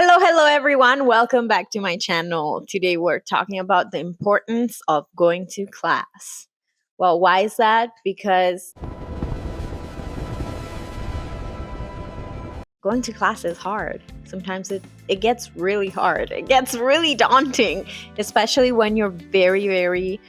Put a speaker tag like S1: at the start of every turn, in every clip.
S1: Hello everyone. Welcome back to my channel. Today we're talking about the importance of going to class. Well, why is that? Because going to class is hard. Sometimes it gets really hard. It gets really daunting, especially when you're very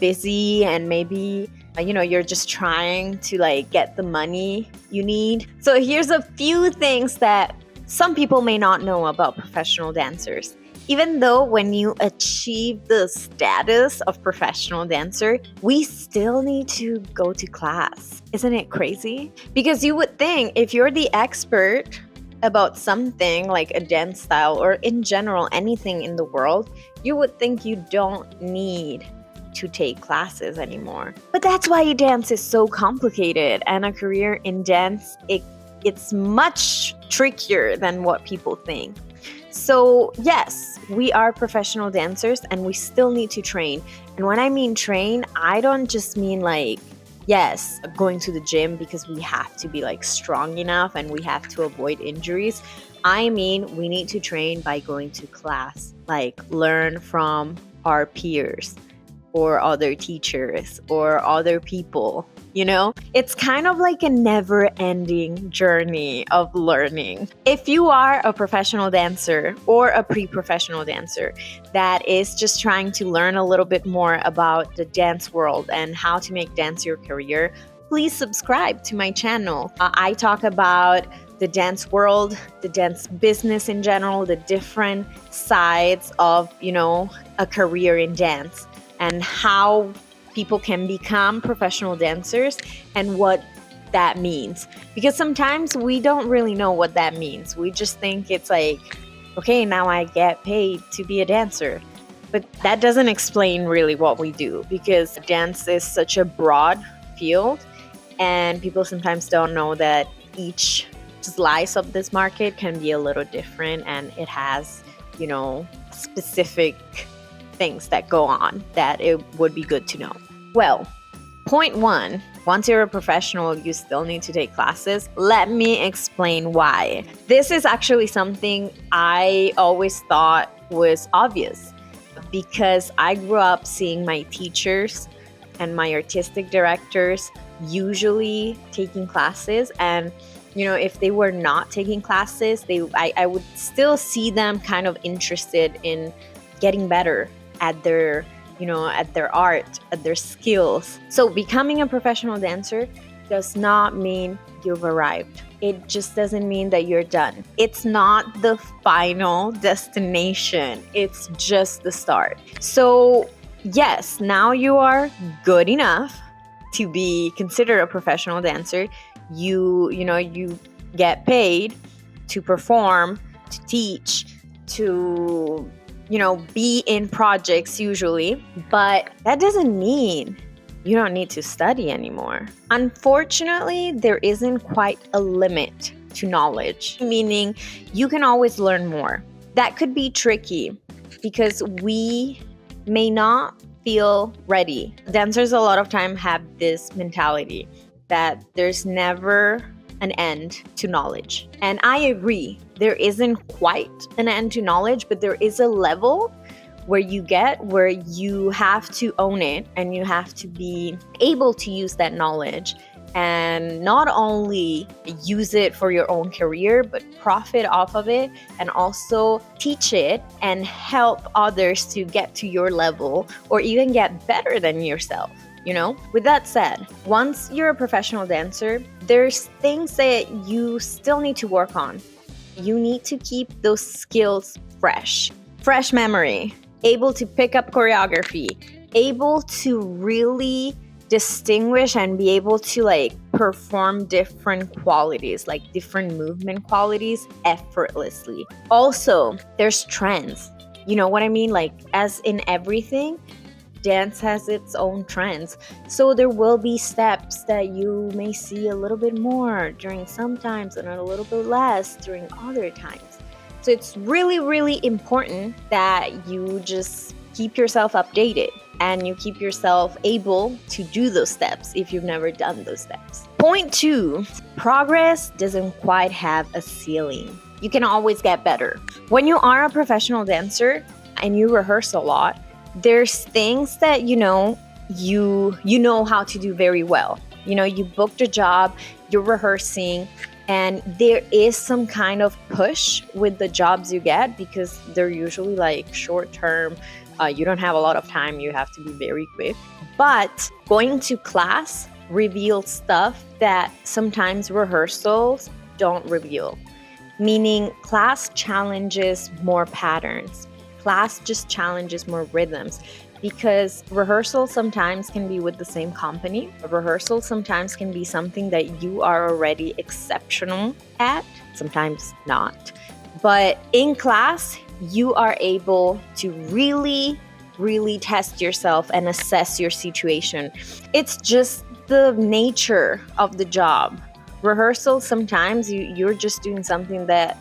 S1: busy and maybe you're just trying to get the money you need. So here's a few things that some people may not know about professional dancers. Even though when you achieve the status of professional dancer, we still need to go to class. Isn't it crazy? Because you would think if you're the expert about something like a dance style or in general anything in the world, you would think you don't need to take classes anymore. But that's why dance is so complicated, and a career in dance, it's much trickier than what people think. So yes, we are professional dancers and we still need to train. And when I mean train, I don't just mean yes, going to the gym because we have to be strong enough and we have to avoid injuries. I mean, we need to train by going to class, learn from our peers or other teachers or other people. It's kind of like a never-ending journey of learning. If you are a professional dancer or a pre-professional dancer that is just trying to learn a little bit more about the dance world and how to make dance your career, please subscribe to my channel. I talk about the dance world, the dance business in general, the different sides of, a career in dance, and how people can become professional dancers and what that means. Because sometimes we don't really know what that means. We just think it's okay, now I get paid to be a dancer. But that doesn't explain really what we do, because dance is such a broad field and people sometimes don't know that each slice of this market can be a little different, and it has, specific things that go on that it would be good to know. Well, point one, once you're a professional, you still need to take classes. Let me explain why. This is actually something I always thought was obvious, because I grew up seeing my teachers and my artistic directors usually taking classes, and if they were not taking classes, I would still see them kind of interested in getting better at their art, at their skills. So becoming a professional dancer does not mean you've arrived. It just doesn't mean that you're done. It's not the final destination. It's just the start. So yes, now you are good enough to be considered a professional dancer. You get paid to perform, to teach, to be in projects usually, but that doesn't mean you don't need to study anymore. Unfortunately, there isn't quite a limit to knowledge, meaning you can always learn more. That could be tricky because we may not feel ready. Dancers a lot of time have this mentality that there's never an end to knowledge. And I agree, there isn't quite an end to knowledge, but there is a level where you have to own it and you have to be able to use that knowledge and not only use it for your own career, but profit off of it and also teach it and help others to get to your level or even get better than yourself. With that said, once you're a professional dancer, there's things that you still need to work on. You need to keep those skills fresh memory, able to pick up choreography, able to really distinguish and be able to perform different qualities, different movement qualities effortlessly. Also, there's trends. You know what I mean? As in everything, dance has its own trends. So there will be steps that you may see a little bit more during some times and a little bit less during other times. So it's really important that you just keep yourself updated and you keep yourself able to do those steps if you've never done those steps. Point two, progress doesn't quite have a ceiling. You can always get better. When you are a professional dancer and you rehearse a lot, there's things that you know how to do very well. You booked a job, you're rehearsing, and there is some kind of push with the jobs you get because they're usually like short term. You don't have a lot of time, you have to be very quick. But going to class reveals stuff that sometimes rehearsals don't reveal. Meaning class challenges more patterns. Class just challenges more rhythms, because rehearsal sometimes can be with the same company. A rehearsal sometimes can be something that you are already exceptional at, sometimes not. But in class, you are able to really, really test yourself and assess your situation. It's just the nature of the job. Rehearsal, sometimes you're just doing something that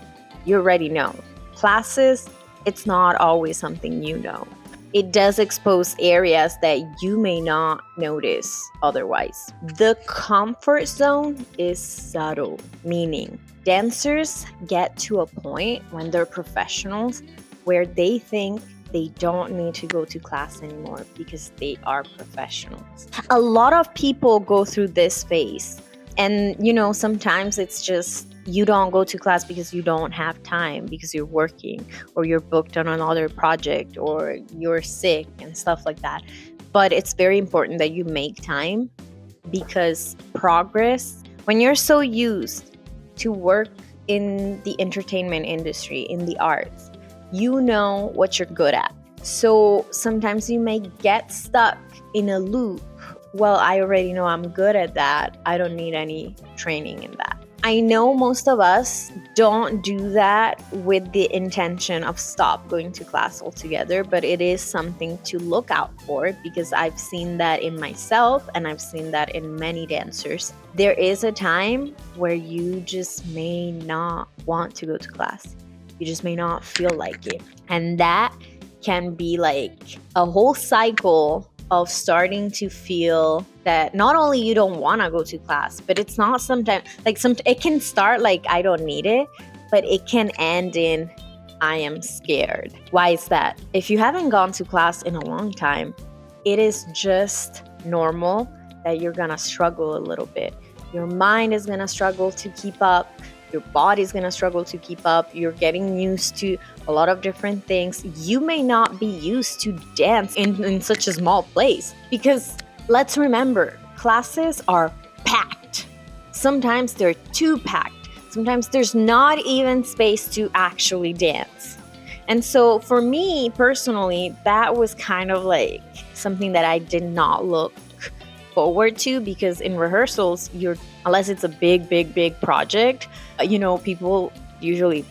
S1: you already know. Classes, it's not always something you know. It does expose areas that you may not notice otherwise. The comfort zone is subtle, meaning dancers get to a point when they're professionals where they think they don't need to go to class anymore because they are professionals. A lot of people go through this phase. And, sometimes it's just you don't go to class because you don't have time, because you're working or you're booked on another project or you're sick and stuff like that. But it's very important that you make time, because progress, when you're so used to work in the entertainment industry, in the arts, you know what you're good at. So sometimes you may get stuck in a loop. Well, I already know I'm good at that. I don't need any training in that. I know most of us don't do that with the intention of stop going to class altogether, but it is something to look out for, because I've seen that in myself and I've seen that in many dancers. There is a time where you just may not want to go to class. You just may not feel like it. And that can be like a whole cycle of starting to feel that not only you don't want to go to class, but it's not sometimes like it can start like I don't need it, but it can end in I am scared. Why is that? If you haven't gone to class in a long time, it is just normal that you're gonna struggle a little bit. Your mind is gonna struggle to keep up. Your body's gonna struggle to keep up. You're getting used to a lot of different things. You may not be used to dance in such a small place, because let's remember, classes are packed. Sometimes they're too packed. Sometimes there's not even space to actually dance. And so for me personally, that was kind of like something that I did not look forward to, because in rehearsals, unless it's a big project, people usually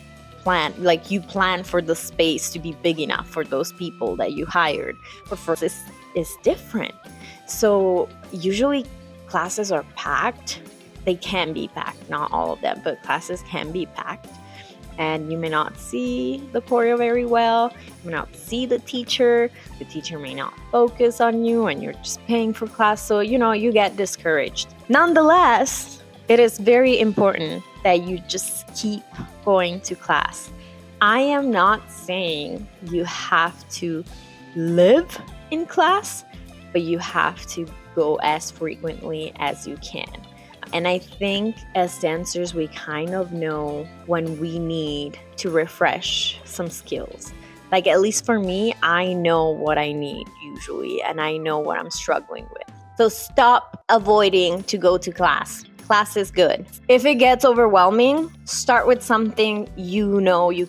S1: you plan for the space to be big enough for those people that you hired. But for this is different. So usually classes are packed. They can be packed, not all of them, but classes can be packed. And you may not see the choreo very well. You may not see the teacher. The teacher may not focus on you, and you're just paying for class. So, you get discouraged. Nonetheless, it is very important that you just keep going to class. I am not saying you have to live in class, but you have to go as frequently as you can. And I think as dancers, we kind of know when we need to refresh some skills. Like, at least for me, I know what I need usually, and I know what I'm struggling with. So stop avoiding to go to class. Class is good. If it gets overwhelming, start with something you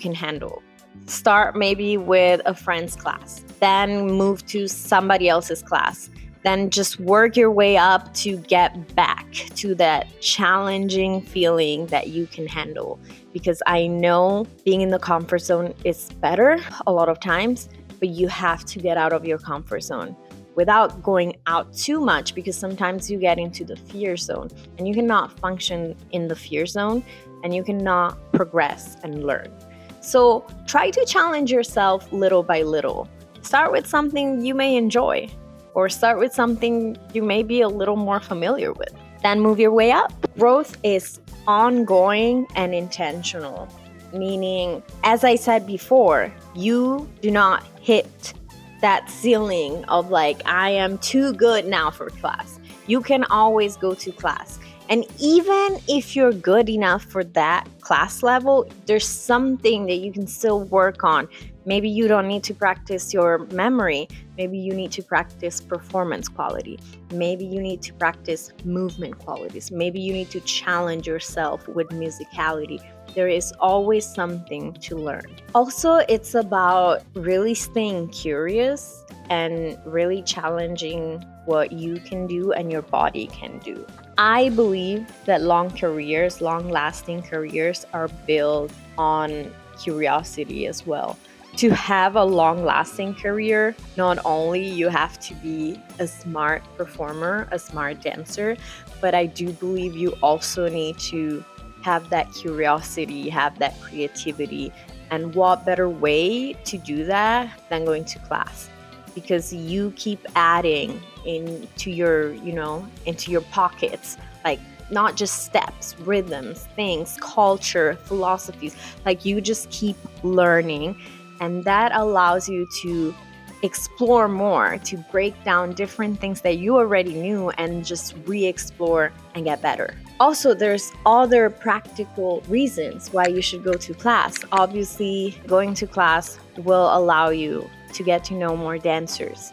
S1: can handle. Start maybe with a friend's class, then move to somebody else's class. Then just work your way up to get back to that challenging feeling that you can handle. Because I know being in the comfort zone is better a lot of times, but you have to get out of your comfort zone without going out too much, because sometimes you get into the fear zone and you cannot function in the fear zone and you cannot progress and learn. So try to challenge yourself little by little. Start with something you may enjoy, or start with something you may be a little more familiar with. Then move your way up. Growth is ongoing and intentional. meaning, as I said before, you do not hit that ceiling of like, I am too good now for class. You can always go to class. And even if you're good enough for that class level, there's something that you can still work on. Maybe you don't need to practice your memory. Maybe you need to practice performance quality. Maybe you need to practice movement qualities. Maybe you need to challenge yourself with musicality. There is always something to learn. Also, it's about really staying curious and really challenging what you can do and your body can do. I believe that long-lasting careers are built on curiosity as well. To have a long-lasting career, not only you have to be a smart performer, a smart dancer, but I do believe you also need to have that curiosity, have that creativity. And what better way to do that than going to class? Because you keep adding into your pockets, like not just steps, rhythms, things, culture, philosophies, like you just keep learning. And that allows you to explore more, to break down different things that you already knew and just re-explore and get better. Also, there's other practical reasons why you should go to class. Obviously, going to class will allow you to get to know more dancers,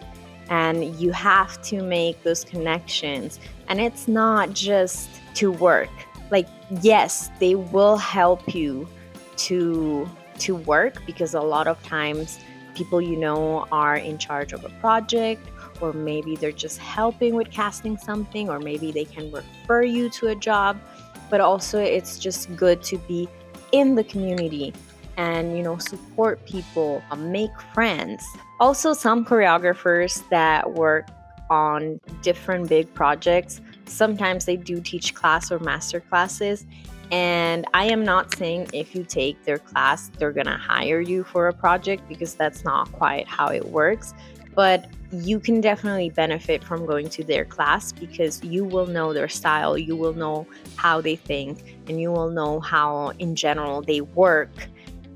S1: and you have to make those connections. And it's not just to work. Like, yes, they will help you to work, because a lot of times people are in charge of a project, or maybe they're just helping with casting something, or maybe they can refer you to a job. But also, it's just good to be in the community and support people, make friends. Also, some choreographers that work on different big projects, sometimes they do teach class or master classes. And I am not saying if you take their class, they're gonna hire you for a project, because that's not quite how it works. But you can definitely benefit from going to their class, because you will know their style, you will know how they think, and you will know how in general they work.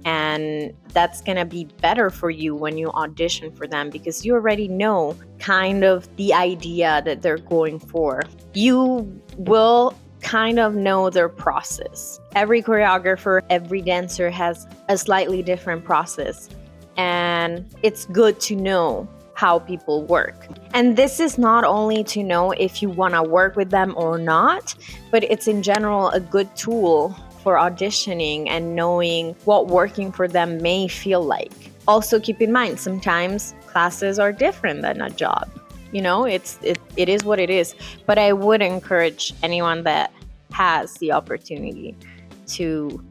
S1: And that's gonna be better for you when you audition for them, because you already know kind of the idea that they're going for. You will kind of know their process. Every choreographer, every dancer has a slightly different process, and it's good to know how people work. And this is not only to know if you want to work with them or not, but it's in general a good tool for auditioning and knowing what working for them may feel like. Also, keep in mind, sometimes classes are different than a job. It is what it is. But I would encourage anyone that has the opportunity to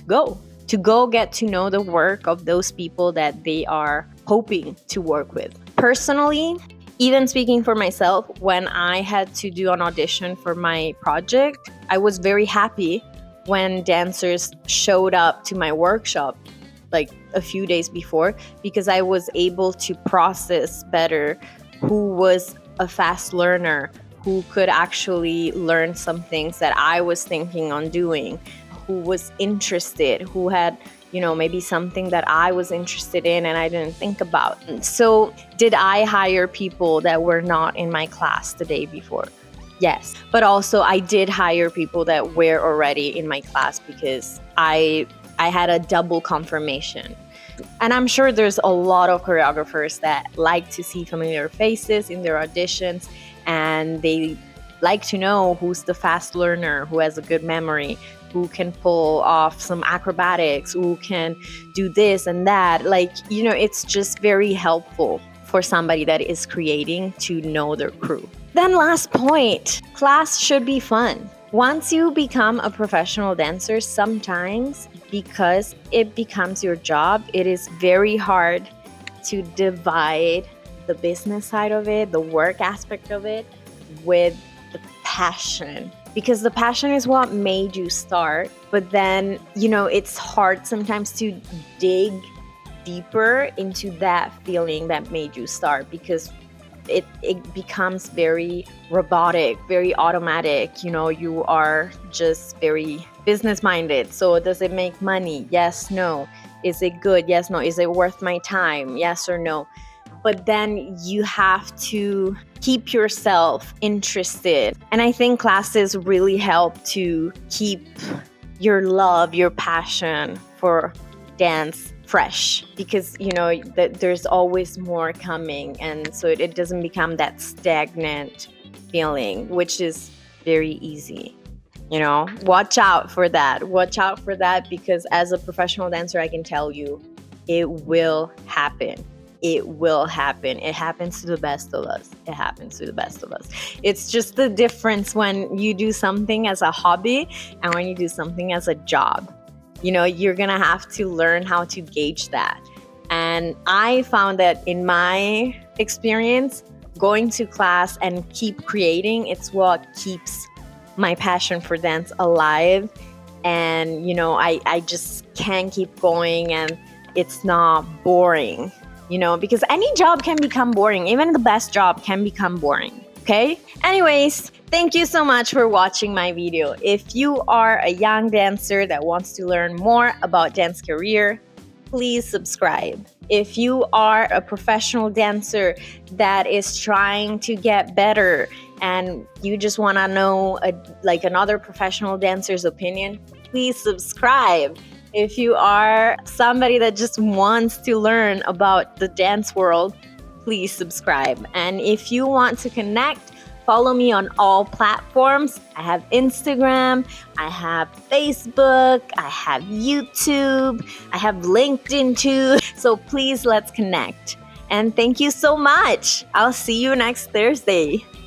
S1: go get to know the work of those people that they are hoping to work with. Personally, even speaking for myself, when I had to do an audition for my project, I was very happy when dancers showed up to my workshop like a few days before, because I was able to process better who was a fast learner, who could actually learn some things that I was thinking on doing, who was interested, who had, maybe something that I was interested in and I didn't think about. So did I hire people that were not in my class the day before? Yes. But also I did hire people that were already in my class, because I had a double confirmation. And I'm sure there's a lot of choreographers that like to see familiar faces in their auditions, and they like to know who's the fast learner, who has a good memory, who can pull off some acrobatics, who can do this and that. It's just very helpful for somebody that is creating to know their crew. Then last point, class should be fun. Once you become a professional dancer, sometimes because it becomes your job, it is very hard to divide the business side of it, the work aspect of it, with the passion. Because the passion is what made you start. But then, it's hard sometimes to dig deeper into that feeling that made you start, because it becomes very robotic, very automatic. You are just very business minded. So does it make money? Yes, no. Is it good? Yes, no. Is it worth my time? Yes or no. But then you have to keep yourself interested. And I think classes really help to keep your love, your passion for dance fresh, because that there's always more coming, and so it doesn't become that stagnant feeling, which is very easy. Watch out for that, because as a professional dancer, I can tell you it will happen. It happens to the best of us. It's just the difference when you do something as a hobby and when you do something as a job. You're gonna have to learn how to gauge that. And I found that in my experience, going to class and keep creating, it's what keeps my passion for dance alive. And I just can't keep going, and it's not boring. Because any job can become boring. Even the best job can become boring. Okay? Anyways, thank you so much for watching my video. If you are a young dancer that wants to learn more about dance career, please subscribe. If you are a professional dancer that is trying to get better and you just want to know another professional dancer's opinion, please subscribe. If you are somebody that just wants to learn about the dance world, please subscribe. And if you want to connect, follow me on all platforms. I have Instagram, I have Facebook, I have YouTube, I have LinkedIn too. So please, let's connect. And thank you so much. I'll see you next Thursday.